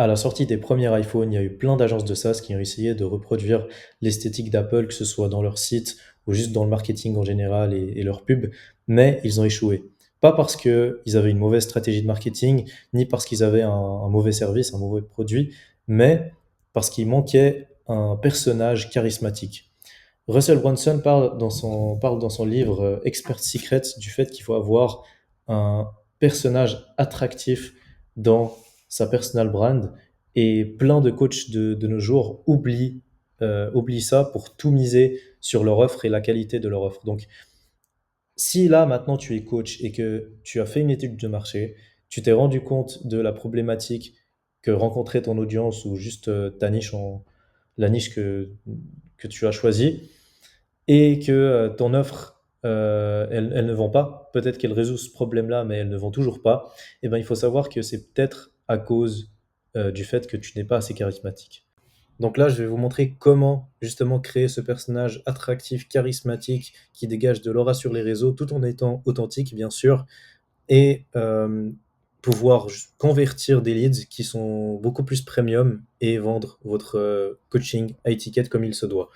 À la sortie des premiers iPhones, il y a eu plein d'agences de SaaS qui ont essayé de reproduire l'esthétique d'Apple, que ce soit dans leur site ou juste dans le marketing en général et leur pub, mais ils ont échoué. Pas parce qu'ils avaient une mauvaise stratégie de marketing, ni parce qu'ils avaient un mauvais service, un mauvais produit, mais parce qu'il manquait un personnage charismatique. Russell Brunson parle dans son livre Expert Secret du fait qu'il faut avoir un personnage attractif dans sa personal brand et plein de coachs de nos jours oublient ça pour tout miser sur leur offre et la qualité de leur offre. Donc, si là maintenant tu es coach et que tu as fait une étude de marché, tu t'es rendu compte de la problématique que rencontrait ton audience ou juste la niche que tu as choisie, et que ton offre, elle ne vend pas, peut-être qu'elle résout ce problème-là, mais elle ne vend toujours pas, eh ben, il faut savoir que c'est peut-être à cause du fait que tu n'es pas assez charismatique. Donc là, je vais vous montrer comment justement créer ce personnage attractif, charismatique, qui dégage de l'aura sur les réseaux, tout en étant authentique, bien sûr, et pouvoir convertir des leads qui sont beaucoup plus premium et vendre votre coaching à étiquette comme il se doit.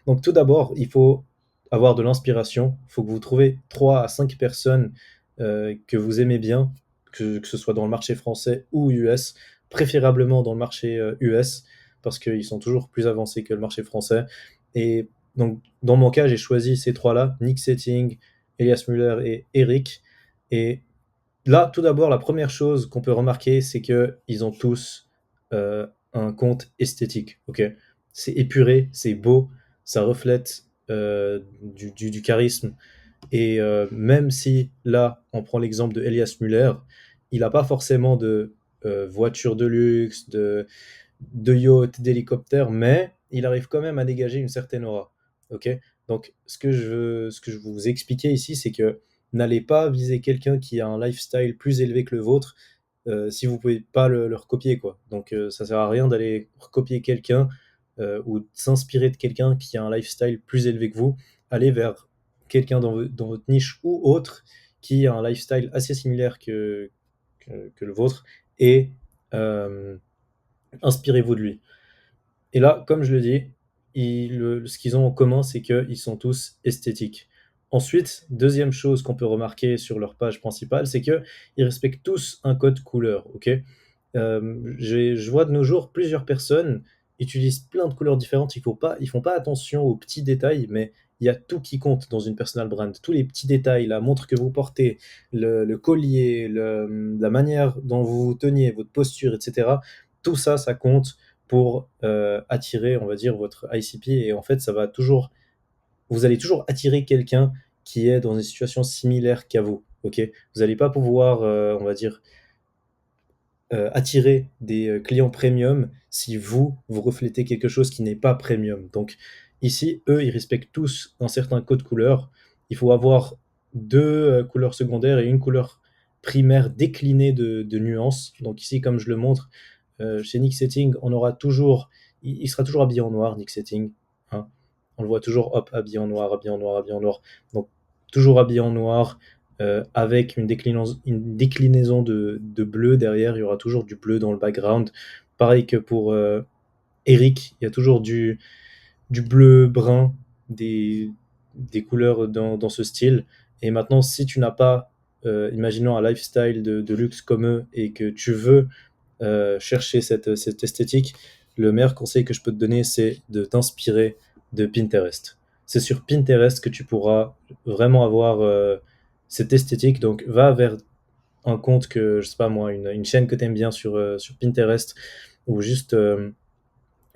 Donc tout d'abord, il faut avoir de l'inspiration. Il faut que vous trouviez 3 à 5 personnes que vous aimez bien, que ce soit dans le marché français ou US, préférablement dans le marché US, parce qu'ils sont toujours plus avancés que le marché français. Et donc, dans mon cas, j'ai choisi ces trois-là, Nick Setting, Elias Muller et Eric. Et là, tout d'abord, la première chose qu'on peut remarquer, c'est qu'ils ont tous un compte esthétique. Ok, c'est épuré, c'est beau, ça reflète du charisme. Et même si là, on prend l'exemple de Elias Muller, il n'a pas forcément de voiture de luxe, de yacht, d'hélicoptère, mais il arrive quand même à dégager une certaine aura. Ok, donc ce que je veux vous expliquer ici, c'est que n'allez pas viser quelqu'un qui a un lifestyle plus élevé que le vôtre si vous pouvez pas le recopier, quoi. Donc ça sert à rien d'aller recopier quelqu'un ou de s'inspirer de quelqu'un qui a un lifestyle plus élevé que vous. Allez vers quelqu'un dans votre niche ou autre qui a un lifestyle assez similaire que le vôtre et euh, inspirez-vous de lui. Et là, comme je le dis, ce qu'ils ont en commun, c'est qu'ils sont tous esthétiques. Ensuite, deuxième chose qu'on peut remarquer sur leur page principale, c'est qu'ils respectent tous un code couleur. Ok, je vois de nos jours plusieurs personnes utilisent plein de couleurs différentes. Ils font pas attention aux petits détails, mais il y a tout qui compte dans une personal brand. Tous les petits détails, la montre que vous portez, le collier, la manière dont vous vous teniez, votre posture, etc. Tout ça, ça compte pour attirer, on va dire, votre ICP. Et en fait, vous allez toujours attirer quelqu'un qui est dans une situation similaire qu'à vous. Ok, vous n'allez pas pouvoir, on va dire, attirer des clients premium si vous reflétez quelque chose qui n'est pas premium. Donc ici, eux, ils respectent tous un certain code couleur. Il faut avoir deux couleurs secondaires et une couleur primaire déclinée de nuances. Donc ici, comme je le montre, chez Nick Setting, on aura toujours, il sera toujours habillé en noir, Nick Setting. Hein. On le voit toujours, hop, habillé en noir, habillé en noir, habillé en noir. Donc toujours habillé en noir, avec une déclinaison de bleu derrière. Il y aura toujours du bleu dans le background. Pareil que pour Eric, il y a toujours du bleu brun, des couleurs dans ce style. Et maintenant, si tu n'as pas, imaginons un lifestyle de luxe comme eux et que tu veux chercher cette esthétique, le meilleur conseil que je peux te donner, c'est de t'inspirer de Pinterest. C'est sur Pinterest que tu pourras vraiment avoir cette esthétique. Donc, va vers un compte que, je sais pas moi, une chaîne que tu aimes bien sur Pinterest ou juste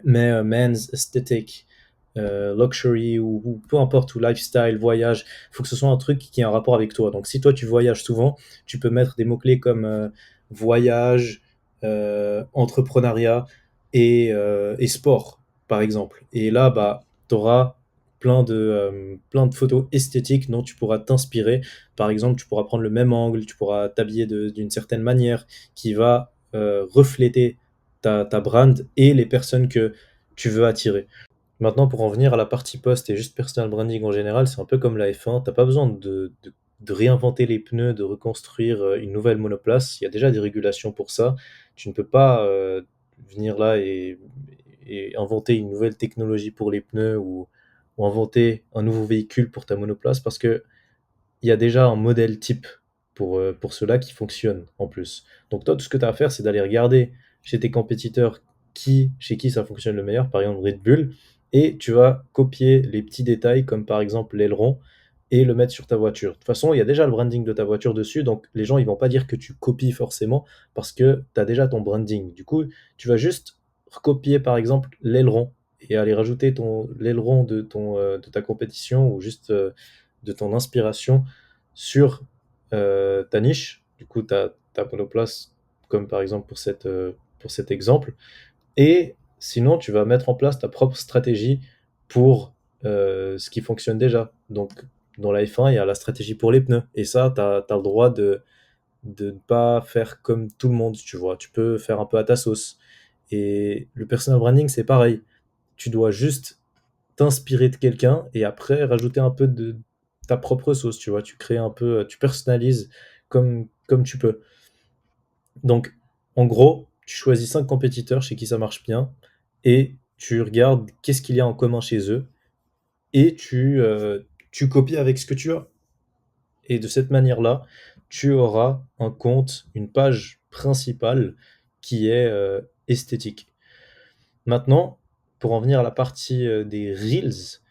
mets Men's Aesthetic, Luxury ou peu importe, ou Lifestyle, voyage. Il faut que ce soit un truc qui ait un rapport avec toi. Donc, si toi tu voyages souvent, tu peux mettre des mots-clés comme voyage, entrepreneuriat et sport, par exemple. Et là, bah, tu auras plein de photos esthétiques dont tu pourras t'inspirer. Par exemple, tu pourras prendre le même angle, tu pourras t'habiller d'une certaine manière qui va refléter ta brand et les personnes que tu veux attirer. Maintenant, pour en venir à la partie post et juste personal branding en général, c'est un peu comme la F1. T'as pas besoin de réinventer les pneus, de reconstruire une nouvelle monoplace. Il y a déjà des régulations pour ça. Tu ne peux pas venir là et inventer une nouvelle technologie pour les pneus ou inventer un nouveau véhicule pour ta monoplace parce que il y a déjà un modèle type pour cela qui fonctionne en plus. Donc toi, tout ce que tu as à faire, c'est d'aller regarder chez tes compétiteurs chez qui ça fonctionne le meilleur, par exemple Red Bull, et tu vas copier les petits détails comme par exemple l'aileron et le mettre sur ta voiture. De toute façon, il y a déjà le branding de ta voiture dessus, donc les gens ils vont pas dire que tu copies forcément parce que tu as déjà ton branding. Du coup, tu vas juste recopier par exemple l'aileron et aller rajouter l'aileron de ta compétition ou juste de ton inspiration sur ta niche, du coup ta monoplace, comme par exemple pour cet exemple. Et sinon, tu vas mettre en place ta propre stratégie pour ce qui fonctionne déjà. Donc, dans la F1, il y a la stratégie pour les pneus. Et ça, tu as le droit de ne pas faire comme tout le monde, tu vois. Tu peux faire un peu à ta sauce. Et le personal branding, c'est pareil. Tu dois juste t'inspirer de quelqu'un et après rajouter un peu de ta propre sauce, tu vois. Tu crées un peu, tu personnalises comme tu peux. Donc, en gros, tu choisis 5 compétiteurs chez qui ça marche bien et tu regardes qu'est-ce qu'il y a en commun chez eux et tu copies avec ce que tu as. Et de cette manière-là, tu auras un compte, une page principale qui est esthétique. Maintenant, pour en venir à la partie des Reels,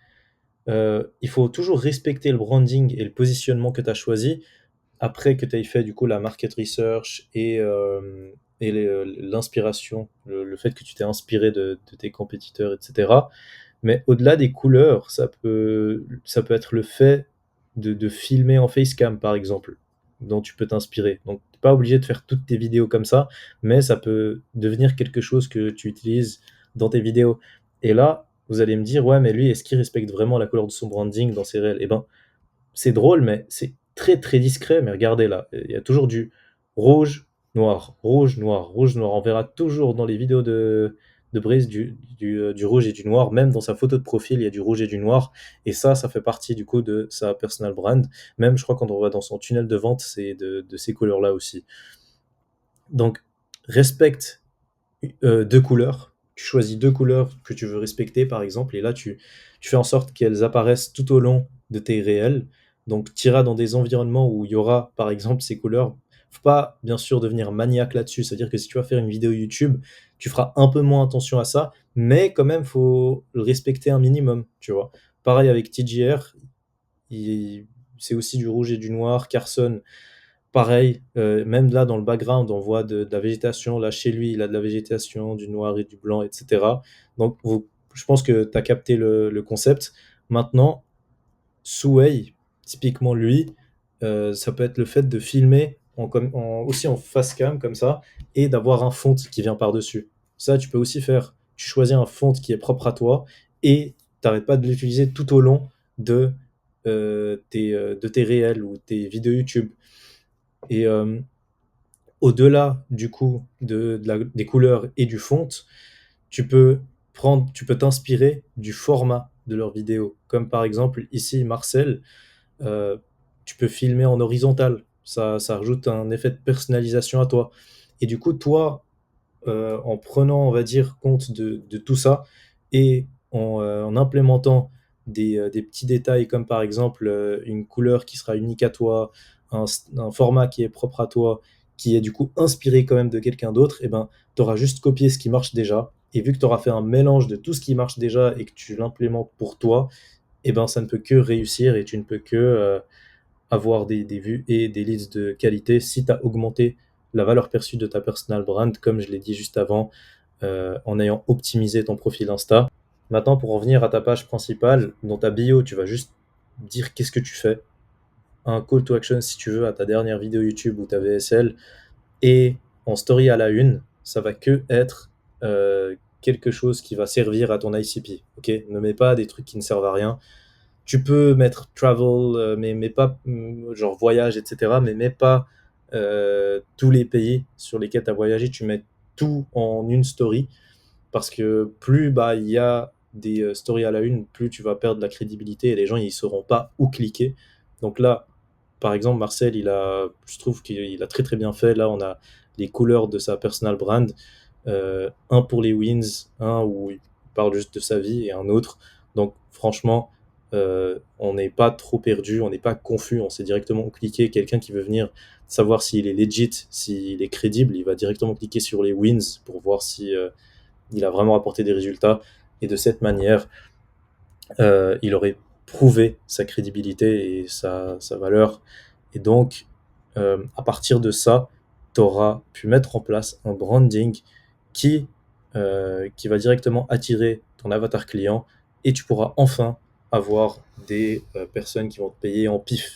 il faut toujours respecter le branding et le positionnement que tu as choisi après que tu aies fait du coup la market research et l'inspiration, le fait que tu t'es inspiré de tes compétiteurs, etc. Mais au-delà des couleurs, ça peut être le fait de filmer en facecam, par exemple, dont tu peux t'inspirer. Donc, tu n'es pas obligé de faire toutes tes vidéos comme ça, mais ça peut devenir quelque chose que tu utilises dans tes vidéos. Et là, vous allez me dire, ouais, mais lui, est-ce qu'il respecte vraiment la couleur de son branding dans ses réels? Eh ben, c'est drôle, mais c'est très très discret. Mais regardez là, il y a toujours du rouge, noir, rouge, noir, rouge, noir. On verra toujours dans les vidéos de Brice du rouge et du noir. Même dans sa photo de profil, il y a du rouge et du noir. Et ça fait partie du coup de sa personal brand. Même, je crois, quand on va dans son tunnel de vente, c'est de ces couleurs-là aussi. Donc, respecte deux couleurs. Tu choisis deux couleurs que tu veux respecter, par exemple, et là, tu fais en sorte qu'elles apparaissent tout au long de tes réels. Donc, tu iras dans des environnements où il y aura, par exemple, ces couleurs. Faut pas, bien sûr, devenir maniaque là-dessus. C'est-à-dire que si tu vas faire une vidéo YouTube, tu feras un peu moins attention à ça, mais quand même, faut le respecter un minimum, tu vois. Pareil avec TGR, il- c'est aussi du rouge et du noir. Carson, pareil, même là dans le background, on voit de la végétation. Là, chez lui, il a de la végétation, du noir et du blanc, etc. Donc, je pense que tu as capté le concept. Maintenant, Suwei, typiquement lui, ça peut être le fait de filmer aussi en face cam comme ça et d'avoir un fond qui vient par-dessus. Ça, tu peux aussi faire. Tu choisis un fond qui est propre à toi et t'arrêtes pas de l'utiliser tout au long de tes réels ou tes vidéos YouTube. Et au-delà du coup des couleurs et du font, tu peux t'inspirer du format de leurs vidéos. Comme par exemple ici Marcel, euh, tu peux filmer en horizontal. Ça rajoute un effet de personnalisation à toi. Et du coup, toi, en prenant, on va dire, compte de tout ça et en implémentant des petits détails comme par exemple une couleur qui sera unique à toi, un format qui est propre à toi, qui est du coup inspiré quand même de quelqu'un d'autre, et ben, tu auras juste copié ce qui marche déjà. Et vu que tu auras fait un mélange de tout ce qui marche déjà et que tu l'implémentes pour toi, et ben, ça ne peut que réussir et tu ne peux que avoir des vues et des leads de qualité si tu as augmenté la valeur perçue de ta personal brand, comme je l'ai dit juste avant, en ayant optimisé ton profil Insta. Maintenant, pour en venir à ta page principale, dans ta bio, tu vas juste dire qu'est-ce que tu fais, un call to action si tu veux à ta dernière vidéo YouTube ou ta VSL, et en story à la une, ça va que être quelque chose qui va servir à ton ICP. Ok, ne mets pas des trucs qui ne servent à rien. Tu peux mettre travel, mais pas genre voyage, etc. Mais mets pas tous les pays sur lesquels tu as voyagé. Tu mets tout en une story parce que plus bah, il y a des stories à la une, plus tu vas perdre de la crédibilité et les gens ils sauront pas où cliquer. Donc là, par exemple, Marcel, je trouve qu'il a très très bien fait. Là, on a les couleurs de sa personal brand. un pour les wins, un où il parle juste de sa vie et un autre. Donc franchement, on n'est pas trop perdu, on n'est pas confus, on sait directement cliquer. Quelqu'un qui veut venir savoir s'il est legit, s'il est crédible, il va directement cliquer sur les wins pour voir si il a vraiment apporté des résultats. Et de cette manière, il aurait prouvé sa crédibilité et sa valeur. Et donc, à partir de ça, tu auras pu mettre en place un branding qui va directement attirer ton avatar client et tu pourras enfin avoir des personnes qui vont te payer en pif.